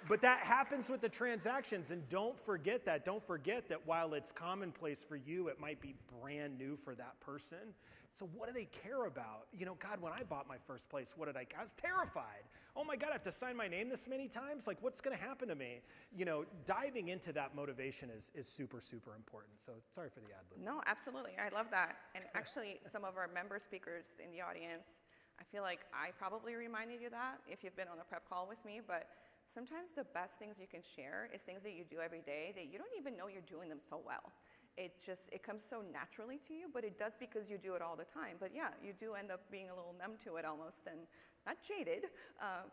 Speaker 2: But that happens with the transactions, and don't forget that. Don't forget that while it's commonplace for you, it might be brand new for that person. So what do they care about? God, when I bought my first place, I was terrified. Oh my God, I have to sign my name this many times? Like, what's gonna happen to me? Diving into that motivation is super, super important. So sorry for the ad lib.
Speaker 4: No, absolutely, I love that. And actually, some of our member speakers in the audience, I feel like I probably reminded you that if you've been on a prep call with me, but sometimes the best things you can share is things that you do every day that you don't even know you're doing them so well. It comes so naturally to you, but it does because you do it all the time. But yeah, you do end up being a little numb to it almost, and not jaded,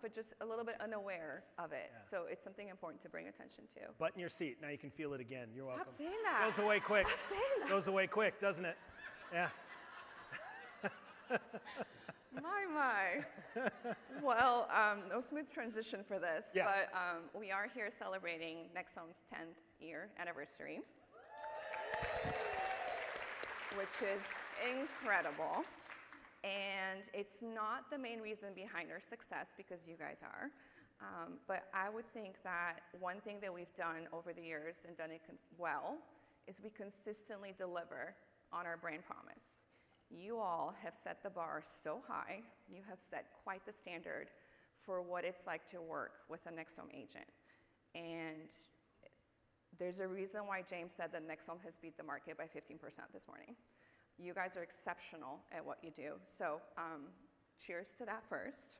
Speaker 4: but just a little bit unaware of it. Yeah. So it's something important to bring attention to.
Speaker 2: Butt in your seat, now you can feel it again. You're welcome.
Speaker 4: Stop saying that.
Speaker 2: Goes away quick.
Speaker 4: Stop saying that.
Speaker 2: Goes away quick, doesn't it? Yeah.
Speaker 4: My. Well, no smooth transition for this,
Speaker 2: yeah.
Speaker 4: But we are here celebrating NextHome's 10th year anniversary, which is incredible. And it's not the main reason behind our success, because you guys are. But I would think that one thing that we've done over the years and done it well is we consistently deliver on our brand promise. You all have set the bar so high. You have set quite the standard for what it's like to work with a NextHome agent. And there's a reason why James said that NextHome has beat the market by 15% this morning. You guys are exceptional at what you do. So cheers to that first.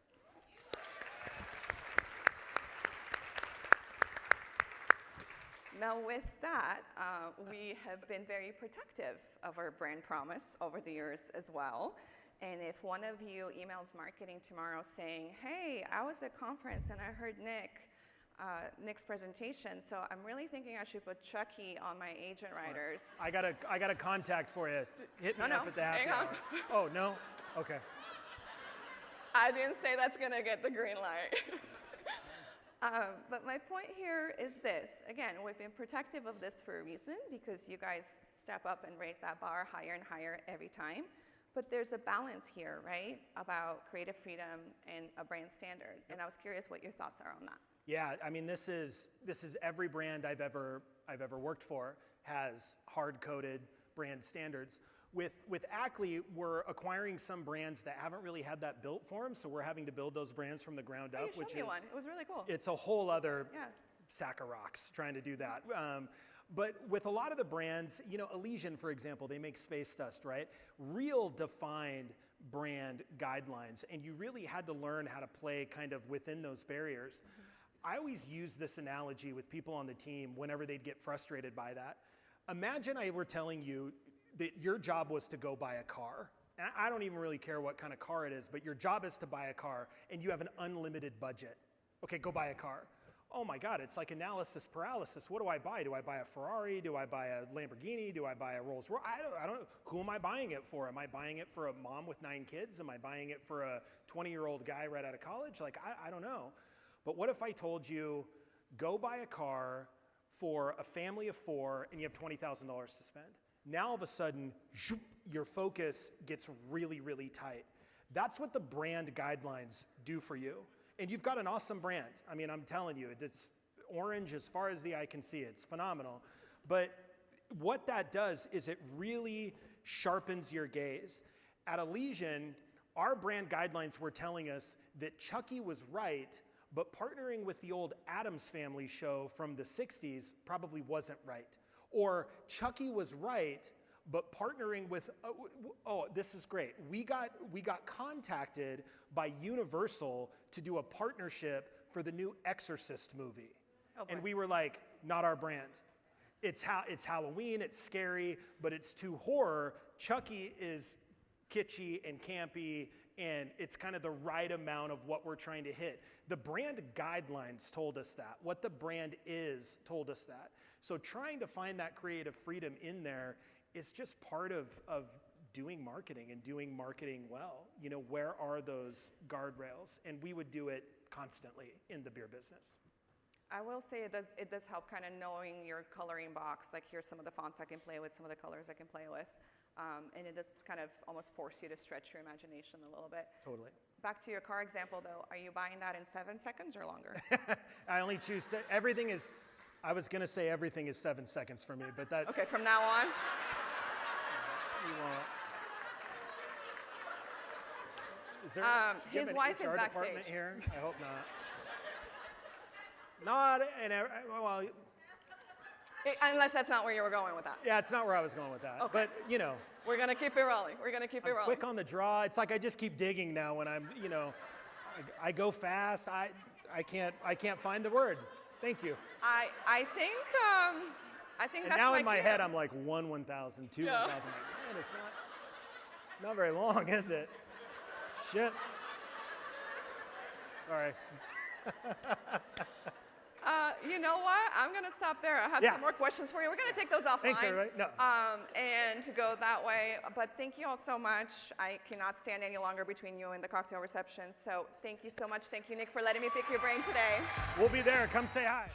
Speaker 4: Now with that, we have been very protective of our brand promise over the years as well. And if one of you emails marketing tomorrow saying, hey, I was at conference and I heard Nick's presentation, so I'm really thinking I should put Chucky on my agent riders.
Speaker 2: I got a contact for you. Hit me up at the happy
Speaker 4: hang on.
Speaker 2: hour. Oh, no? Okay.
Speaker 4: I didn't say that's gonna get the green light. But my point here is this. Again, we've been protective of this for a reason, because you guys step up and raise that bar higher and higher every time. But there's a balance here, right, about creative freedom and a brand standard. And I was curious what your thoughts are on that.
Speaker 2: Yeah, I mean, this is every brand I've ever worked for has hard-coded brand standards. With S.I.M.P.L.E, we're acquiring some brands that haven't really had that built for them, so we're having to build those brands from the ground up,
Speaker 4: which is one. It was really cool.
Speaker 2: It's a whole other sack of rocks trying to do that. But with a lot of the brands, Elysian, for example, they make space dust, right? Real defined brand guidelines, and you really had to learn how to play kind of within those barriers. I always use this analogy with people on the team whenever they'd get frustrated by that. Imagine I were telling you that your job was to go buy a car. And I don't even really care what kind of car it is, but your job is to buy a car and you have an unlimited budget. Okay, go buy a car. Oh my God, it's like analysis paralysis. What do I buy? Do I buy a Ferrari? Do I buy a Lamborghini? Do I buy a Rolls Royce? I don't know. Who am I buying it for? Am I buying it for a mom with 9 kids? Am I buying it for a 20-year-old guy right out of college? Like, I don't know. But what if I told you, go buy a car for a family of 4 and you have $20,000 to spend? Now all of a sudden, your focus gets really, really tight. That's what the brand guidelines do for you. And you've got an awesome brand. I mean, I'm telling you, it's orange as far as the eye can see. It's phenomenal. But what that does is it really sharpens your gaze. At Elysian, our brand guidelines were telling us that Chucky was right, but partnering with the old Addams Family show from the 60s probably wasn't right. Or Chucky was right, but partnering with, oh, this is great. We got contacted by Universal to do a partnership for the new Exorcist movie.
Speaker 4: Oh,
Speaker 2: and we were like, not our brand. It's Halloween, it's scary, but it's too horror. Chucky is kitschy and campy, and it's kind of the right amount of what we're trying to hit. The brand guidelines told us that. What the brand is told us that. So trying to find that creative freedom in there is just part of doing marketing and doing marketing well. You know, where are those guardrails? And we would do it constantly in the beer business.
Speaker 4: I will say it does help kind of knowing your coloring box. Like, here's some of the fonts I can play with, some of the colors I can play with. And it does kind of almost force you to stretch your imagination a little bit.
Speaker 2: Totally.
Speaker 4: Back to your car example, though. Are you buying that in 7 seconds or longer?
Speaker 2: I only choose, everything is, I was going to say everything is 7 seconds for me, but that.
Speaker 4: Okay, from now on?
Speaker 2: You won't. Is there,
Speaker 4: His wife is
Speaker 2: HR
Speaker 4: backstage.
Speaker 2: department here? I hope not. Well,
Speaker 4: Unless that's not where you were going with that.
Speaker 2: yeah, it's not where I was going with that.
Speaker 4: Okay.
Speaker 2: But, you know.
Speaker 4: We're going to keep it rolling. We're going to keep it rolling.
Speaker 2: Quick on the draw. It's like I just keep digging now when I'm, you know, I go fast. I can't find the word. Thank you.
Speaker 4: I think
Speaker 2: And
Speaker 4: that's
Speaker 2: now
Speaker 4: my
Speaker 2: in my
Speaker 4: cue.
Speaker 2: head, I'm like 1,000, 2
Speaker 4: Yeah.
Speaker 2: 1,000. I'm like, man, it's not very long, is it? Shit. Sorry.
Speaker 4: You know what? I'm going to stop there. I have
Speaker 2: Yeah.
Speaker 4: some more questions for you. We're going to take those offline.
Speaker 2: Thanks, everybody. No.
Speaker 4: And go that way. But thank you all so much. I cannot stand any longer between you and the cocktail reception. So thank you so much. Thank you, Nick, for letting me pick your brain today.
Speaker 2: We'll be there. Come say hi.